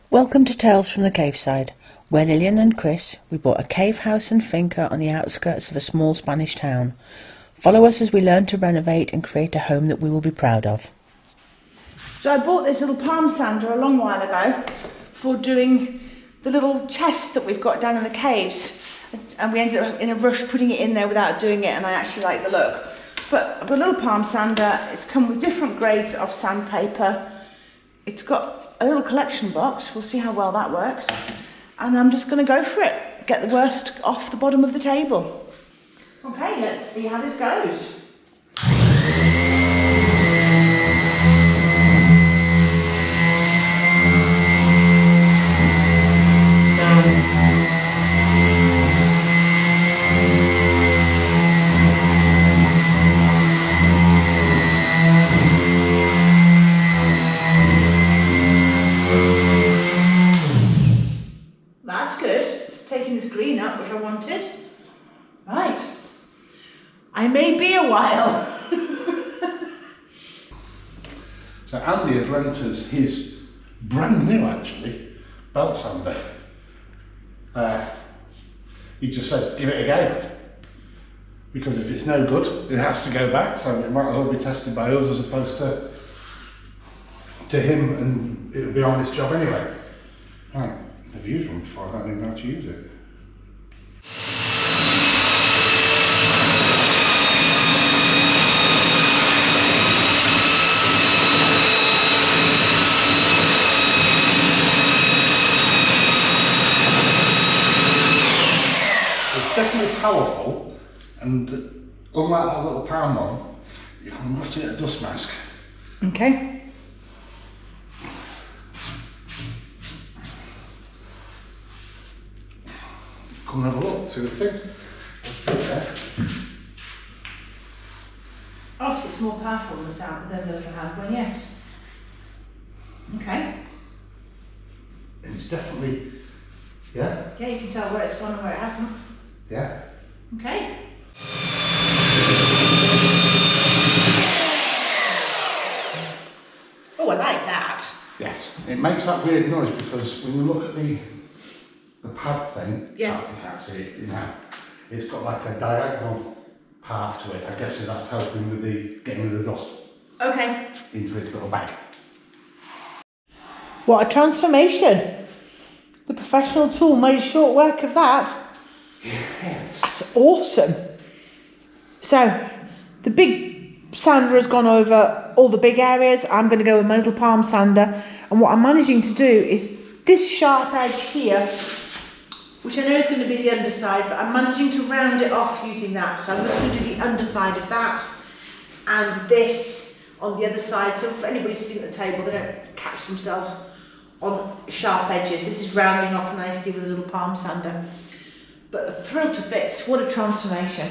Welcome to Tales from the Caveside, where Lillian and Chris, we bought a cave house and finca on the outskirts of a small Spanish town. Follow us as we learn to renovate and create a home that we will be proud of. So I bought this little palm sander a long while ago for doing the little chest that we've got down in the caves, and we ended up in a rush putting it in there without doing it, and I actually like the look. But I've got a little palm sander. It's come with different grades of sandpaper. It's got a little collection box. We'll see how well that works. And I'm just going to go for it. Get the worst off the bottom of the table. Okay, let's see how this goes. That's good. It's taking this green up, which I wanted. Right. I may be a while. So Andy has lent us his brand new, actually, belt sander. He just said, give it a go. Because if it's no good, it has to go back, so it might as well be tested by us as opposed to him, and it'll be on this job anyway. Right, I've used one before, I don't even know how to use it. It's definitely powerful, and unlike that little pound one, you can rut it a dust mask. Okay. Come and have a look, see what you think. Obviously it's more powerful than the little hand one, yes. Okay. And it's definitely, yeah, Yeah, you can tell where it's gone and where it hasn't. yeah. Okay. Oh, I like that. Yes, it makes that weird noise because when you look at the pad thing, Yes. you can't see it, you know, it's got like a diagonal part to it. I guess that's helping with the getting rid of the dust Okay. into its little bag. What a transformation. The professional tool made short work of that. It's awesome. So, the big sander has gone over all the big areas. I'm going to go with my little palm sander. And what I'm managing to do is this sharp edge here, which I know is going to be the underside, but I'm managing to round it off using that. So I'm just going to do the underside of that and this on the other side. So if anybody's sitting at the table, they don't catch themselves on sharp edges. This is rounding off nicely with a little palm sander. But thrilled to bits, what a transformation.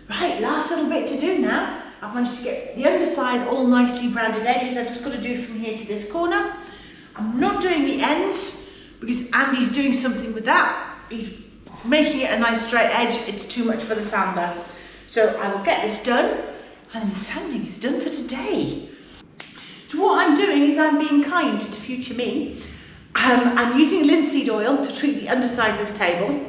Right, last little bit to do now. I've managed to get the underside all nicely rounded edges. I've just got to do from here to this corner. I'm not doing the ends because Andy's doing something with that. He's making it a nice straight edge. It's too much for the sander. So I will get this done, and then sanding is done for today. So what I'm doing is I'm being kind to future me. I'm using linseed oil to treat the underside of this table.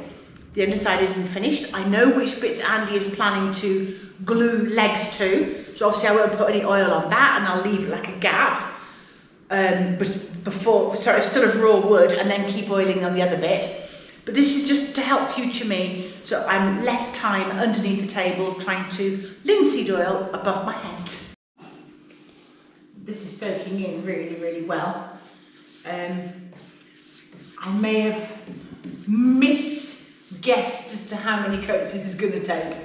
The underside isn't finished. I know which bits Andy is planning to glue legs to. So obviously I won't put any oil on that, and I'll leave like a gap. Instead of raw wood, and then keep oiling on the other bit. But this is just to help future me, so I'm less time underneath the table trying to linseed oil above my head. This is soaking in really, really well. I may have misguessed as to how many coats this is going to take.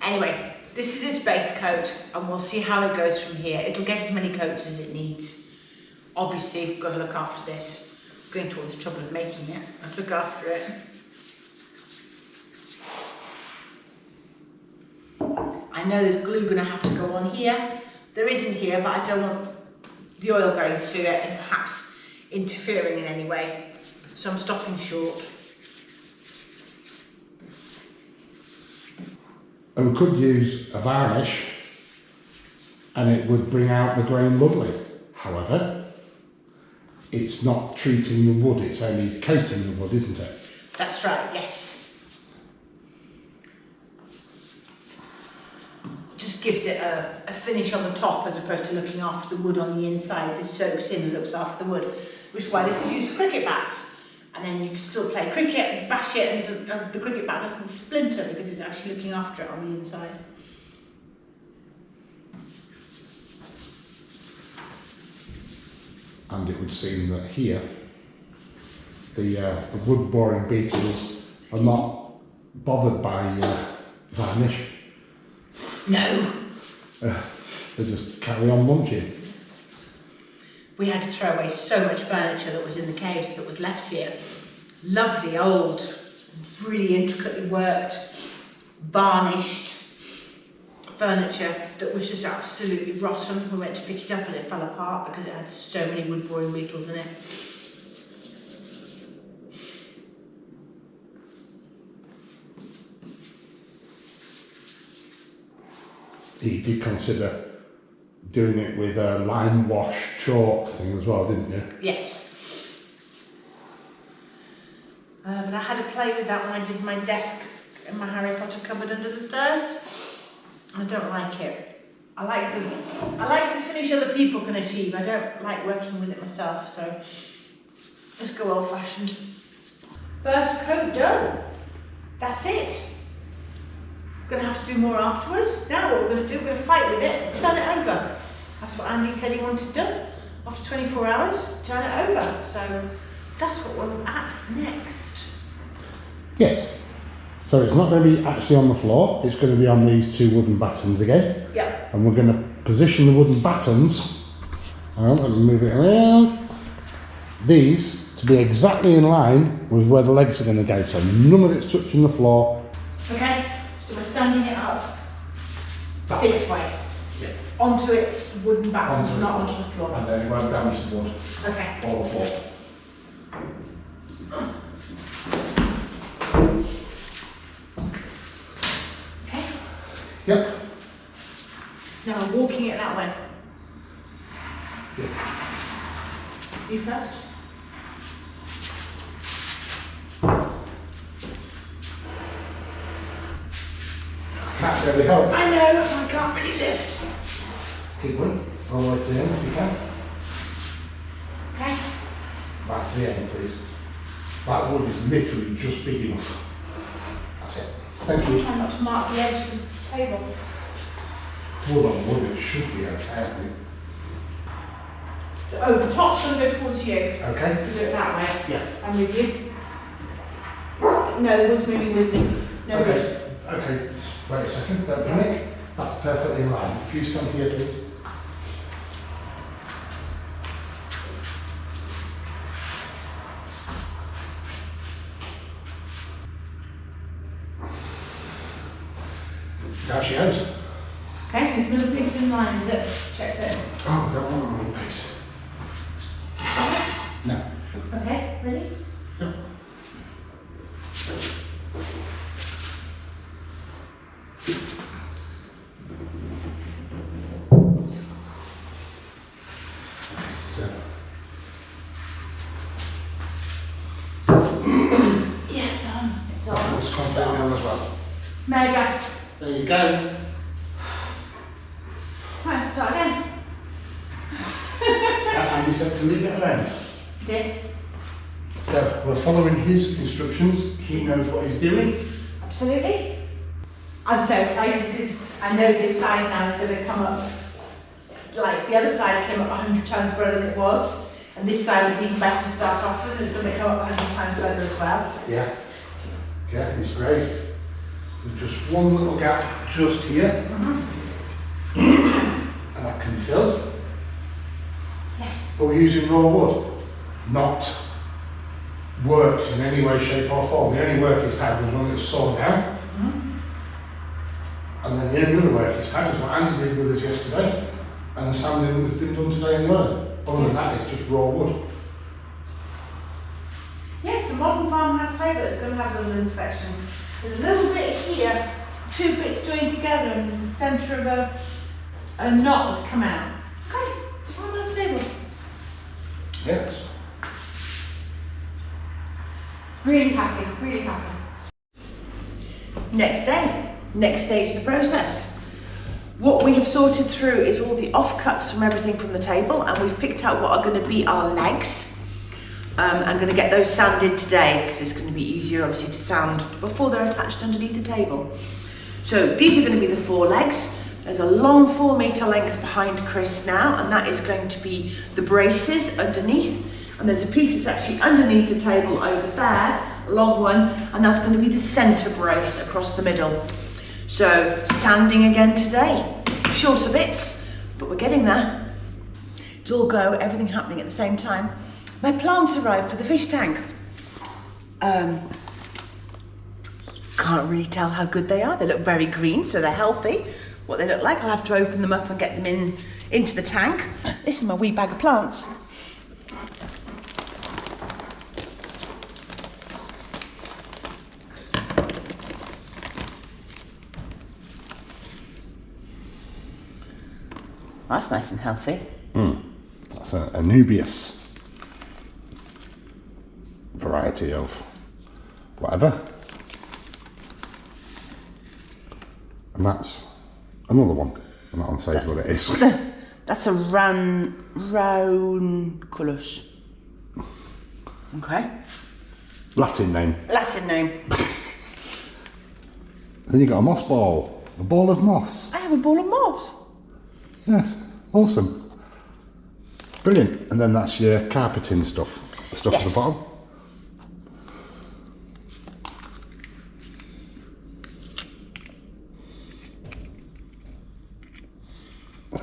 Anyway, this is its base coat, and we'll see how it goes from here. It'll get as many coats as it needs. Obviously, we've got to look after this. Going to all the trouble of making it. Let's look after it. I know there's glue going to have to go on here. There isn't here, but I don't want the oil going to it and perhaps interfering in any way. So I'm stopping short. And we could use a varnish and it would bring out the grain lovely. However, it's not treating the wood, it's only coating the wood, isn't it? That's right, yes. Just gives it a finish on the top as opposed to looking after the wood on the inside. This soaks in and looks after the wood, which is why this is used for cricket bats. And then you can still play cricket and bash it and the cricket bat doesn't splinter because it's actually looking after it on the inside. And it would seem that here, the wood boring beetles are not bothered by varnish. No. They just carry on munching. We had to throw away so much furniture that was in the caves that was left here. Lovely old, really intricately worked, varnished furniture that was just absolutely rotten. We went to pick it up and it fell apart because it had so many wood boring beetles in it. You did consider doing it with a lime wash chalk thing as well, didn't you? Yes. But I had to play with that when I did my desk in my Harry Potter cupboard under the stairs. I don't like it. I like the finish other people can achieve. I don't like working with it myself, so let's go old fashioned. First coat done. That's it. We're going to have to do more afterwards. Now what we're going to do, we're going to fight with it and turn it over. That's what Andy said he wanted done. After 24 hours, turn it over. So that's what we're at next. Yes. So it's not going to be actually on the floor, it's going to be on these two wooden battens again. Yeah. And we're going to position the wooden battens, let me move it around, these to be exactly in line with where the legs are going to go, so none of it's touching the floor. Okay, so we're standing it up That this way, Yeah. onto its wooden battens, Onto not it. onto the floor. And then it won't damage the wood Okay. or the floor. Okay. Yep. Now I'm walking it that way. Yes. You first. Can't really help. I know, I can't really lift. Keep going all the way to the end if you can. Okay. Back to the end, please. That wood is literally just big enough. That's it. Thank you. Try not to mark the edge of the table. Wood on wood, it should be okay, I think. Oh, the top's going to go towards you. Okay? To do it that way. Yeah. I'm with you. No, the wood's moving with me. No Okay. good. Okay, wait a second, don't panic. That's perfectly in line. If you stand here, please. Now she goes. Okay, there's no piece in line, is it? Checked it. Oh, don't want on the pace. No. Okay, ready? Yep. So. Yeah, it's on. It's on. It's completely on as well. Mega. There you go. Right, start again. And you said to leave it alone. Did. So we're following his instructions. He knows what he's doing. Absolutely. I'm so excited because I know this side now is going to come up, like the other side came up 100 times better than it was, and this side was even better to start off with, it's going to come up 100 times better as well. Yeah. Yeah, it's great. There's just one little gap just here. And that can be filled. Yeah. But we're using raw wood, not worked in any way, shape or form. The only work it's had was when it was sawn down. And then then the only other work he's had is what Andy did with us yesterday, and the sanding has been done today and learned. Other than that, it's just raw wood. Yeah, it's a modern farmhouse table that's going to have little imperfections. There's a little bit here, 2 bits joined together, and there's the centre of a knot that's come out. Okay, it's a farmhouse table. Yes. Really happy, really happy. Next day, next stage of the process. What we have sorted through is all the offcuts from everything from the table, and we've picked out what are going to be our legs. I'm going to get those sanded today because it's going to be easier obviously to sand before they're attached underneath the table. So these are going to be the 4 legs. There's a long 4 metre length behind Chris now, and that is going to be the braces underneath. And there's a piece that's actually underneath the table over there, a long one, and that's going to be the centre brace across the middle. So sanding again today. Shorter bits, but we're getting there. It's all go, everything happening at the same time. My plants arrived for the fish tank. Can't really tell how good they are. They look very green, so they're healthy. What they look like, I'll have to open them up and get them into the tank. This is my wee bag of plants. That's nice and healthy. That's a Anubias variety of whatever. And that's another one. And that one says what it is. That's a ranunculus. Okay. Latin name. Latin name. Then you got a moss ball. A ball of moss. I have a ball of moss. Yes. Awesome. Brilliant. And then that's your carpeting stuff. The stuff at the bottom.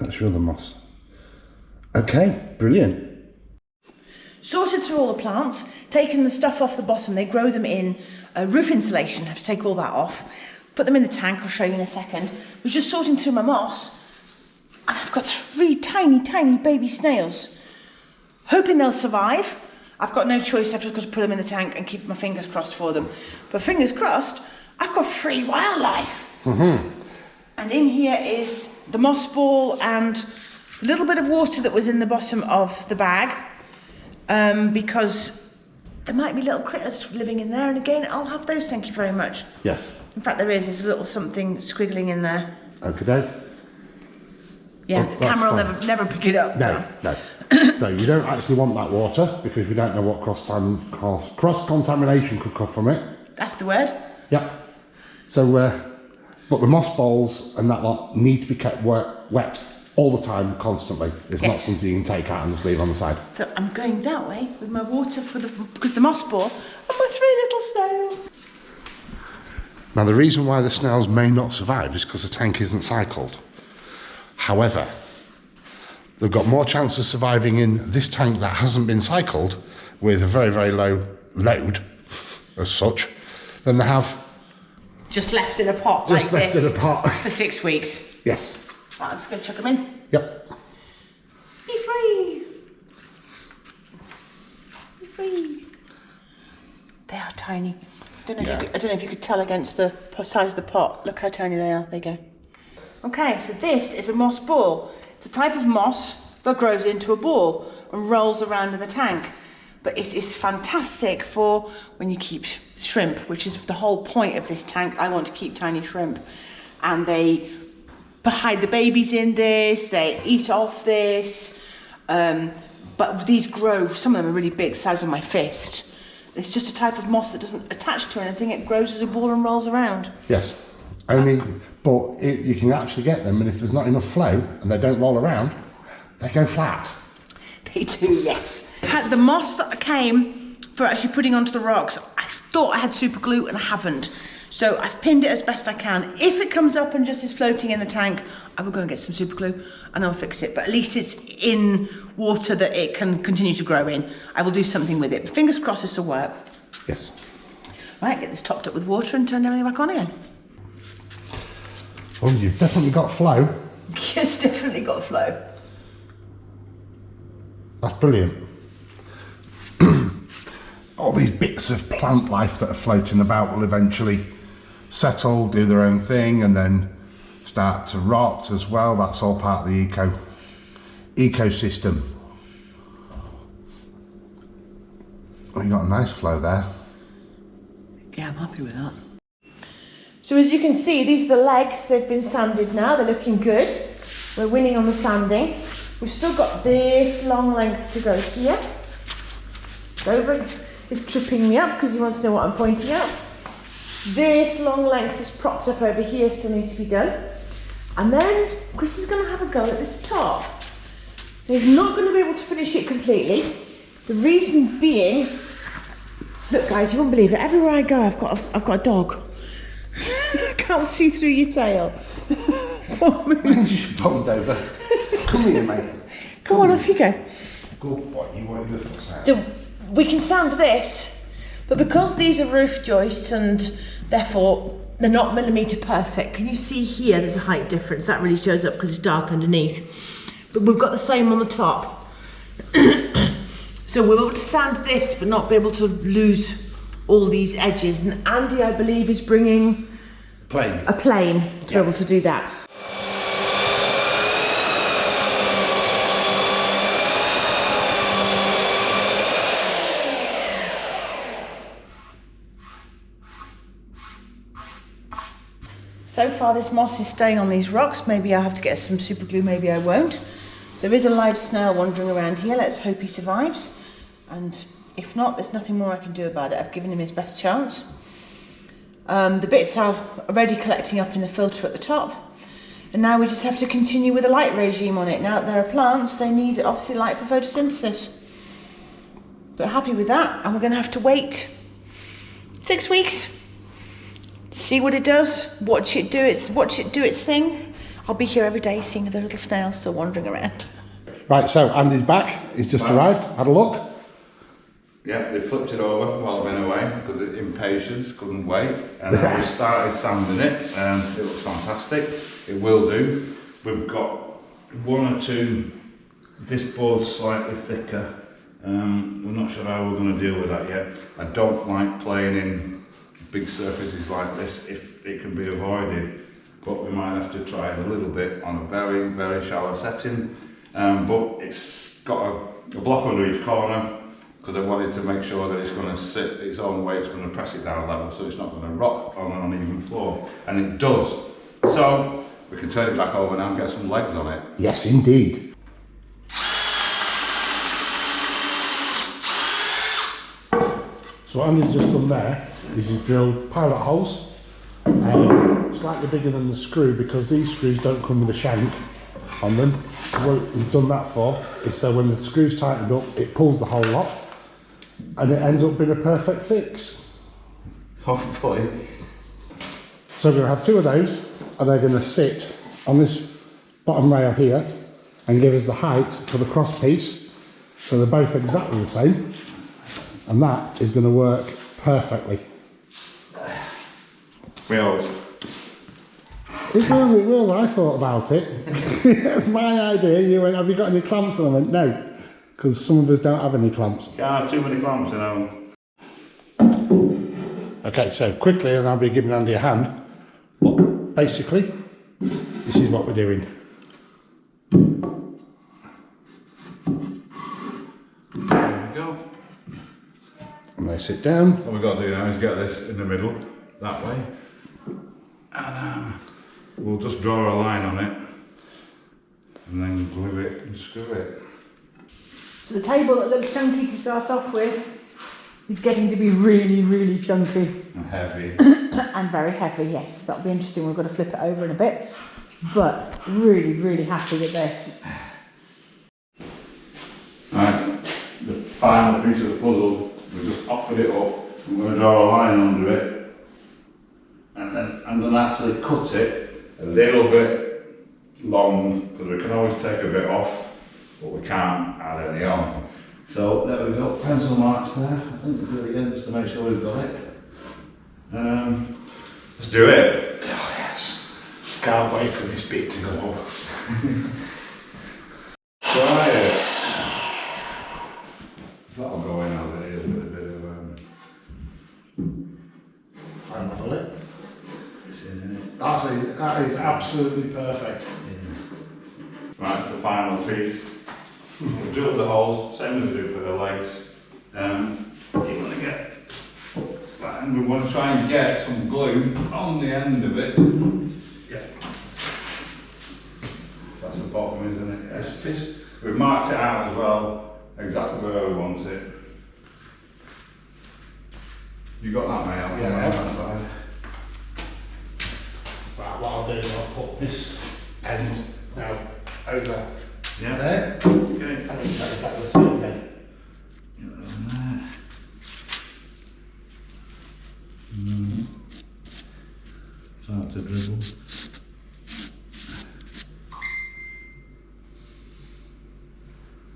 That's your other moss. Okay, brilliant. Sorted through all the plants, taken the stuff off the bottom. They grow them in roof insulation. I have to take all that off. Put them in the tank, I'll show you in a second. We're just sorting through my moss. And I've got 3 tiny, tiny baby snails. Hoping they'll survive. I've got no choice, I've just got to put them in the tank and keep my fingers crossed for them. But fingers crossed, I've got free wildlife. And in here is the moss ball and a little bit of water that was in the bottom of the bag, because there might be little critters living in there, and again, I'll have those, thank you very much. Yes. In fact, there's a little something squiggling in there. Okie doke. Yeah, Well, the camera will never pick it up. No. So you don't actually want that water because we don't know what cross-contamination could come from it. That's the word. Yep. So, but the moss balls and that lot need to be kept wet all the time, constantly. It's not something you can take out and just leave on the side. So I'm going that way with my water because the moss ball and my 3 little snails. Now, the reason why the snails may not survive is because the tank isn't cycled. However, they've got more chance of surviving in this tank that hasn't been cycled with a very, very low load as such than they have just left in a pot just like left this in a pot. for 6 weeks. Yes. Right, I'm just going to chuck them in. Yep. Be free. Be free. They are tiny. I don't know if you could tell against the size of the pot. Look how tiny they are. There you go. Okay, so this is a moss ball. It's a type of moss that grows into a ball and rolls around in the tank. But it is fantastic for when you keep shrimp, which is the whole point of this tank. I want to keep tiny shrimp. And they hide the babies in this, they eat off this. But these grow, some of them are really big, the size of my fist. It's just a type of moss that doesn't attach to anything. It grows as a ball and rolls around. Yes. But you can actually get them, and if there's not enough flow and they don't roll around, they go flat. They do, yes. The moss that I came for actually putting onto the rocks, I thought I had super glue and I haven't. So I've pinned it as best I can. If it comes up and just is floating in the tank, I will go and get some super glue and I'll fix it. But at least it's in water that it can continue to grow in. I will do something with it. But fingers crossed this will work. Yes. Right, get this topped up with water and turn everything back on again. Oh, you've definitely got flow. It's definitely got flow. That's brilliant. All these bits of plant life that are floating about will eventually settle, do their own thing, and then start to rot as well. That's all part of the ecosystem. Oh, you got a nice flow there. Yeah, I'm happy with that. So as you can see, these are the legs. They've been sanded now. They're looking good. We're winning on the sanding. We've still got this long length to go here. Over is tripping me up because he wants to know what I'm pointing at. This long length is propped up over here, still needs to be done. And then Chris is going to have a go at this top. He's not going to be able to finish it completely. The reason being, look guys, you won't believe it. Everywhere I go, I've got a dog. I can't see through your tail. Come on, move. Bummed over. Come here, mate. Come on, off you go. Good boy, you want your foot out. So we can sand this, but because these are roof joists and therefore they're not millimetre perfect, can you see here there's a height difference? That really shows up because it's dark underneath. But we've got the same on the top. So we're able to sand this but not be able to lose all these edges. And Andy, I believe, is bringing a plane to be able to do that. So far this moss is staying on these rocks. Maybe I'll have to get some super glue, maybe I won't. There is a live snail wandering around here. Let's hope he survives. And if not, there's nothing more I can do about it. I've given him his best chance. The bits are already collecting up in the filter at the top. And now we just have to continue with a light regime on it. Now that there are plants, they need obviously light for photosynthesis. But happy with that. And we're going to have to wait 6 weeks. See what it does, watch it do its thing. I'll be here every day seeing the little snail still wandering around. Right, so Andy's back. He's just arrived. Had a look. Yeah, they flipped it over while I've been away because of impatience, couldn't wait. And then we started sanding it. It looks fantastic. It will do. We've got one or two. This board's slightly thicker. We're not sure how we're going to deal with that yet. I don't like playing in big surfaces like this if it can be avoided, but we might have to try it a little bit on a very, very shallow setting. But it's got a block under each corner because I wanted to make sure that it's going to sit its own way, it's going to press it down a level so it's not going to rot on an uneven floor, and it does. So we can turn it back over now and get some legs on it. Yes, indeed. So what Andy's just done there is he's drilled pilot holes, slightly bigger than the screw because these screws don't come with a shank on them. What he's done that for is so when the screw's tightened up, it pulls the hole off and it ends up being a perfect fix. Hopefully. So we're going to have two of those and they're going to sit on this bottom rail here and give us the height for the cross piece. So they're both exactly the same. And that is going to work perfectly. Well, It will, I thought about it. That's my idea. You went, have you got any clamps? And I went, no, because some of us don't have any clamps. can't have too many clamps, you know. Okay, so quickly, and I'll be giving Andy a hand. But basically, this is what we're doing. There we go. And they sit down. What we've got to do now is get this in the middle, that way. And we'll just draw a line on it and then glue it and screw it. So the table that looks chunky to start off with is getting to be really, really chunky. And heavy. And very heavy, yes. That'll be interesting. We've got to flip it over in a bit. But really, really happy with this. Right, the final piece of the puzzle, we just offered it up. I'm going to draw a line under it. And then I'm going to actually cut it a little bit long, because we can always take a bit off, but we can't add any on. So there we go, pencil marks there. I think we'll do it again just to make sure we've got it. Let's do it. Oh yes. can't wait for this bit to go up. Try it. That'll go in over here with a bit of Fine enough, it? it's in it. That is absolutely perfect. Right, it's the final piece. We've drilled the holes, same as we do for the legs. You want to get, and we want to try and get some glue on the end of it. Yeah. That's the bottom, isn't it? Yes, it is. We've marked it out as well, exactly where we want it. You got that, mate? Yeah, I have. That side. Right, what I'll do is I'll put this end now over Yeah. there. Okay. And then exactly the same again. Get that on there. Start to dribble.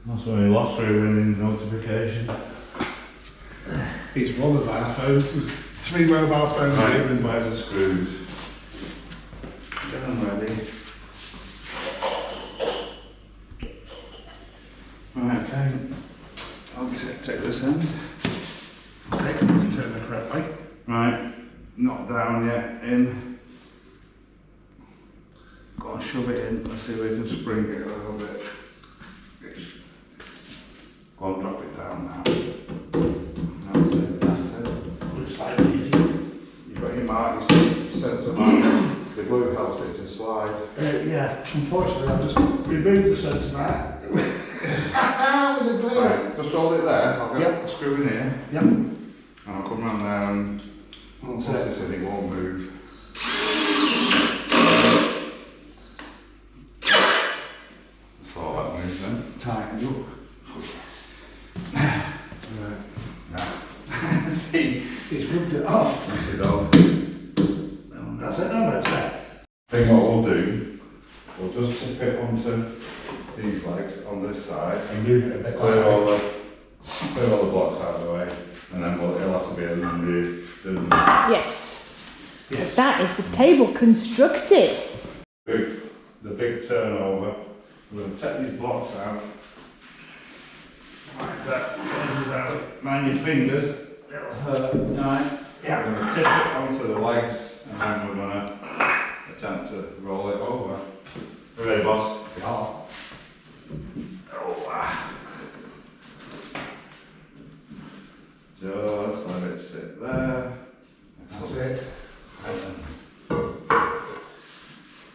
That's when we lost our winning notification. It's one of our phones. There's 3 mobile phones Right, here and where's the screws? Get them ready. Right, okay. I'll take this end. okay, turn the correct way. Right, not down yet, in. Go and shove it in, let's see if we can spring it a little bit. Go and drop it down now. That's it, that's it. Looks like it's easy. You've got your mark, you centre mark. The glue helps it to slide. Yeah, unfortunately I've just removed the centre mark. With the glue. Right, just hold it there, I'll get Yep. a screw in here. Yep. And I'll come round there and That's once it. it's in, it won't move. That's all that moves then. Tighten up. Now, See, it's rubbed it off. push it on. That's it, no, that's it. I think what we'll do, we'll just tip it onto these legs on this side. And move it a bit Clear all like the blocks out of the way, and then it'll have to be a lift and Yes. Yes. That is the table constructed. the big turnover. We're going to take these blocks out. Like that, comes out. Mind your fingers, it'll hurt. Right. Yeah. We're going to tip it onto the legs, and then we're going to attempt to roll it over. You ready, boss? Yes. Just let it sit there. That's it. Do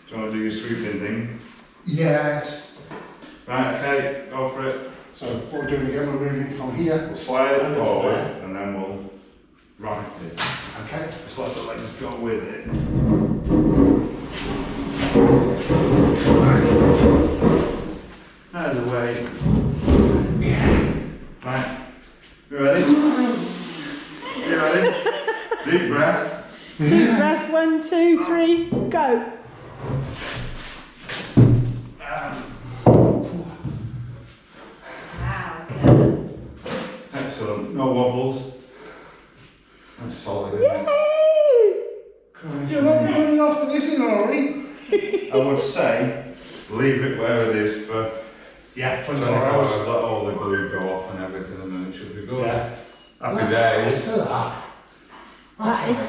you want to do your sweeping thing? Yes. Right, okay, go for it. So what we're doing again, we're moving from here. We'll slide it And it's forward there. and then we'll right it. Okay. Just let the legs go with it. There's the way. Yeah. Right. You ready? You ready? Deep breath. Deep breath, 1, 2, 3, go. Excellent. No wobbles. That's solid. Isn't it? Yay! You're not going off with this in a hurry. I would say leave it where it is for Yeah, 24 hours. Let all the glue go off and everything, and then it should be good. Yeah. Happy days. Look at that. That is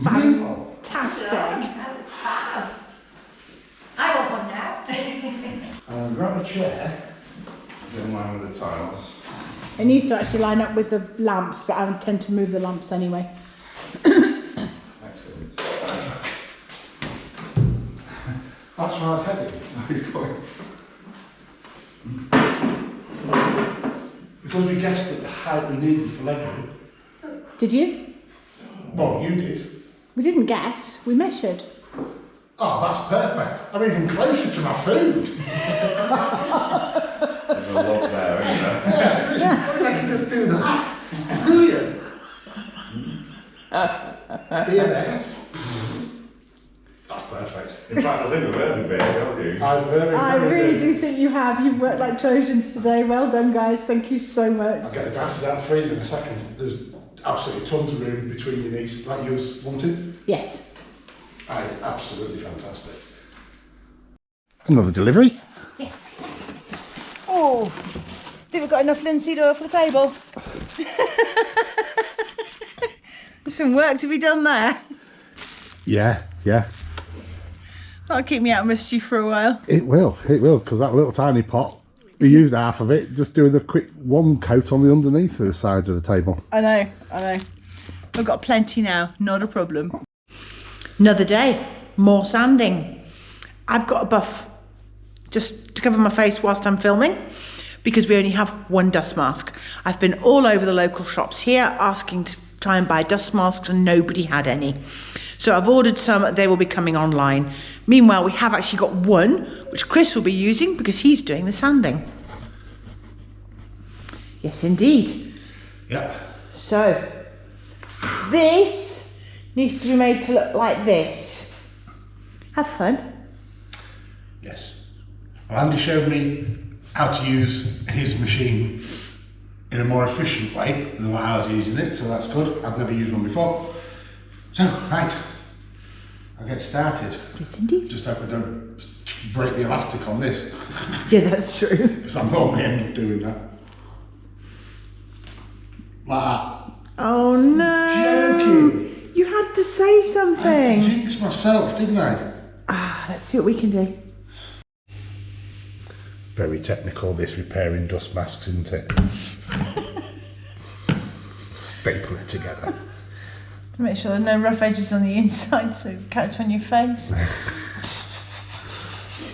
Beautiful. fantastic. That was fab. I want one now. And grab a chair. In line with the tiles. It needs to actually line up with the lamps, but I tend to move the lamps anyway. Excellent. That's where I was heading. He's going. Because we guessed at the height we needed for legroom. Did you? Well, you did. We didn't guess, we measured. Oh, that's perfect. I'm even closer to my food. There's a lot there, isn't there? Yeah, if I can just do that. Brilliant. Beer there. That's perfect. In fact, I think we've heard the beer, don't you? I've heard it. I really do think you have. You've worked like Trojans today. Well done, guys. Thank you so I'll much. get the gases out of the freezer in a second. There's absolutely tons of room between your knees, like you was wanting. Yes. That is absolutely fantastic. Another delivery. Yes. Oh, think we've got enough linseed oil for the table. There's some work to be done there. Yeah. That'll keep me out of mischief for a while. It will, because that little tiny pot, we used half of it, just doing a quick one coat on the underneath of the side of the table. I know. We've got plenty now, not a problem. Another day, more sanding. I've got a buff just to cover my face whilst I'm filming because we only have one dust mask. I've been all over the local shops here asking to try and buy dust masks and nobody had any. So I've ordered some, they will be coming online. Meanwhile, we have actually got one, which Chris will be using because he's doing the sanding. Yes, indeed. Yep. So, this needs to be made to look like this. Have fun. Yes. Well, Andy showed me how to use his machine in a more efficient way than what I was using it, so that's good. I've never used one before. So, right, I'll get started. Yes, indeed. Just hope I don't break the elastic on this, Yeah, that's true. because I normally end up doing that. Like that. Oh no. Joking. You had to say I had to something. jinx myself, didn't I? Let's see what we can do. Very technical, this repairing dust masks, isn't it? Staple it together. Make sure there's no rough edges on the inside so it catch on your face.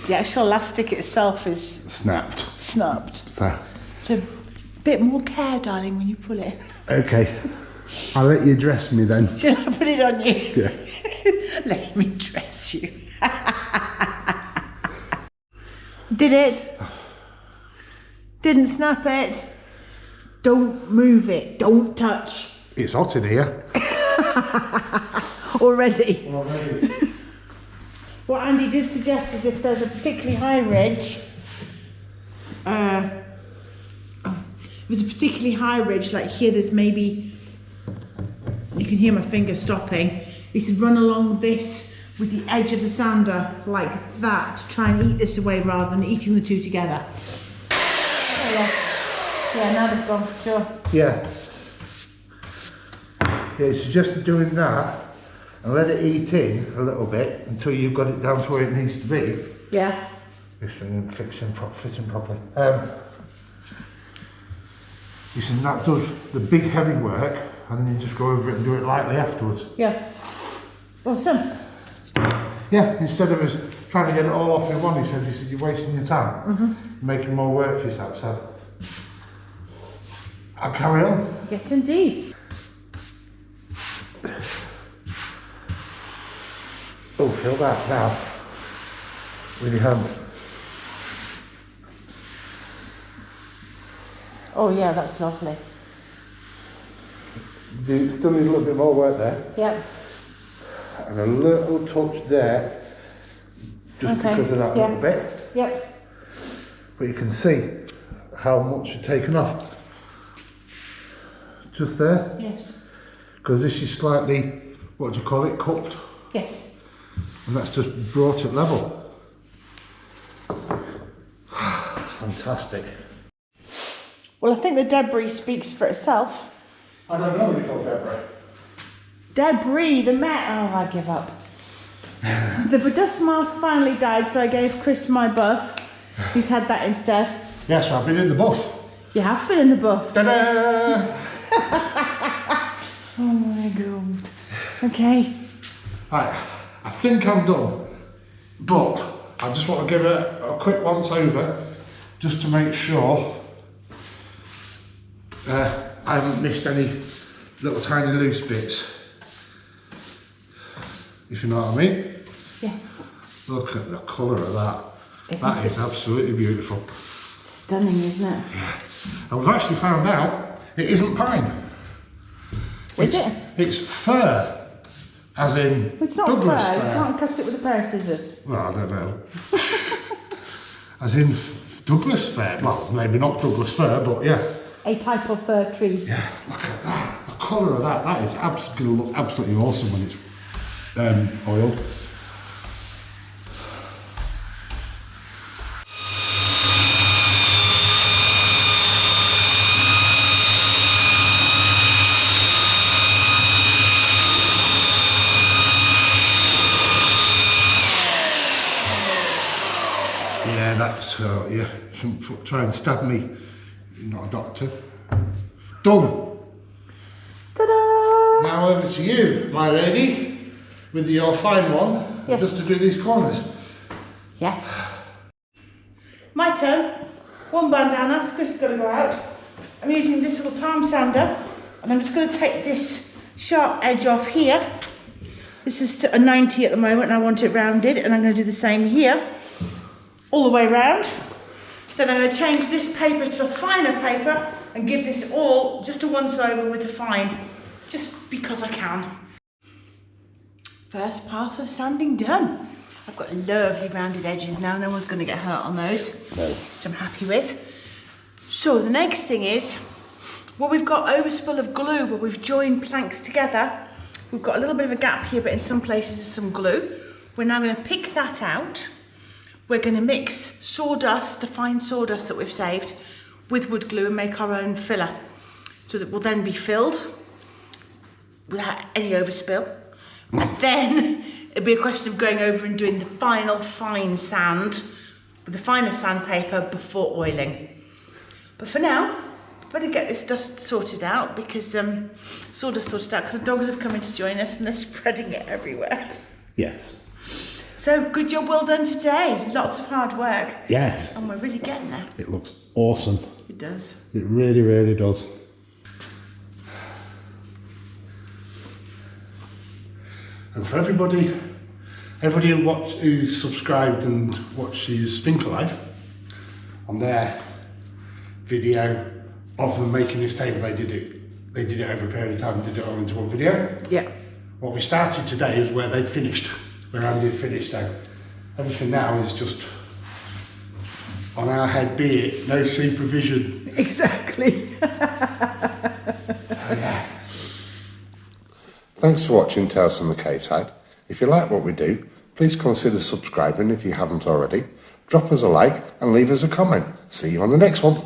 The actual elastic itself is Snapped. snapped. So, So a bit more care, darling, when you pull it. okay. I'll let you dress me then. Shall I put it on you? Yeah. Let me dress you. Did it? Didn't snap it. Don't move it. Don't touch. It's hot in here. Already. What Andy did suggest is if there's a particularly high ridge, if there's a particularly high ridge, like here there's maybe, you can hear my finger stopping, he said run along this with the edge of the sander like that to try and eat this away rather than eating the two together. Oh yeah, now they've gone for sure. Yeah. Yeah, it's suggested doing that and let it eat in a little bit until you've got it down to where it needs to be. Yeah. This thing fitting properly. You see, that does the big heavy work and then you just go over it and do it lightly afterwards. Yeah. Awesome. Yeah, instead of us trying to get it all off in one, he said you're wasting your time. Making more work for yourself, so I'll carry on. Yes, indeed. Oh, feel that now. With your hand. Oh yeah, that's lovely. Still need a little bit more work there. Yep. And a little touch there. Just because of that little bit. Yep. But you can see how much you've taken off. Just there. Yes. Because this is slightly, what do you call it, cupped. Yes. And that's just brought it level. Fantastic. Well, I think the debris speaks for itself. I don't know what you call debris. Debris, the metal. Oh, I give up. The dust mask finally died, so I gave Chris my buff. He's had that instead. Yes, I've been in the buff. You have been in the buff. Ta-da! Oh my god. Okay. Right, I think I'm done. But I just want to give it a quick once over just to make sure I haven't missed any little tiny loose bits. If you know what I mean. Yes. Look at the colour of that. Isn't That it? is absolutely beautiful. It's stunning, isn't it? And we've actually found out it isn't pine. Is it? It's fir. As in It's not Douglas fir. You fir. can't cut it with a pair of scissors. Well, I don't know. As in Douglas fir. Well, maybe not Douglas fir, but yeah. A type of fir tree. Yeah, look at that. The colour of that. That is going to look absolutely awesome when it's oiled. Yeah, that's, yeah, you can try and stab me. You're not a doctor. Done. Ta-da! Now over to you, my lady, with your fine one, Yes. just to do these corners. Yes. My turn. One bandana, so Chris is going to go out. I'm using this little palm sander, and I'm just going to take this sharp edge off here. This is a 90 at the moment, and I want it rounded, and I'm going to do the same here, all the way round. Then I'm going to change this paper to a finer paper and give this all just a once over with the fine, just because I can. First pass of sanding done. I've got lovely rounded edges now, no one's going to get hurt on those, No. which I'm happy with. So the next thing is, where we've got overspill of glue, where we've joined planks together, we've got a little bit of a gap here, but in some places there's some glue. We're now going to pick that out. We're going to mix sawdust, the fine sawdust that we've saved, with wood glue and make our own filler. So that will then be filled without any overspill. And then it'll be a question of going over and doing the final fine sand with the finer sandpaper before oiling. But for now, better get this dust sorted out because sawdust sorted out because the dogs have come in to join us and they're spreading it everywhere. Yes. So good job, well done today. Lots of hard work. Yes. And we're really getting there. It looks awesome. It does. It really, really does. And for everybody who's subscribed and watched his Finker Life, on their video of them making this table, they did it over a period of time, did it all into one video. Yeah. What we started today is where they'd finished, where Andy had finished, so everything now is just on our head, be it, no supervision. Exactly. Thanks for watching Tales from the Cave Side. If you like what we do, please consider subscribing if you haven't already. Drop us a like and leave us a comment. See you on the next one.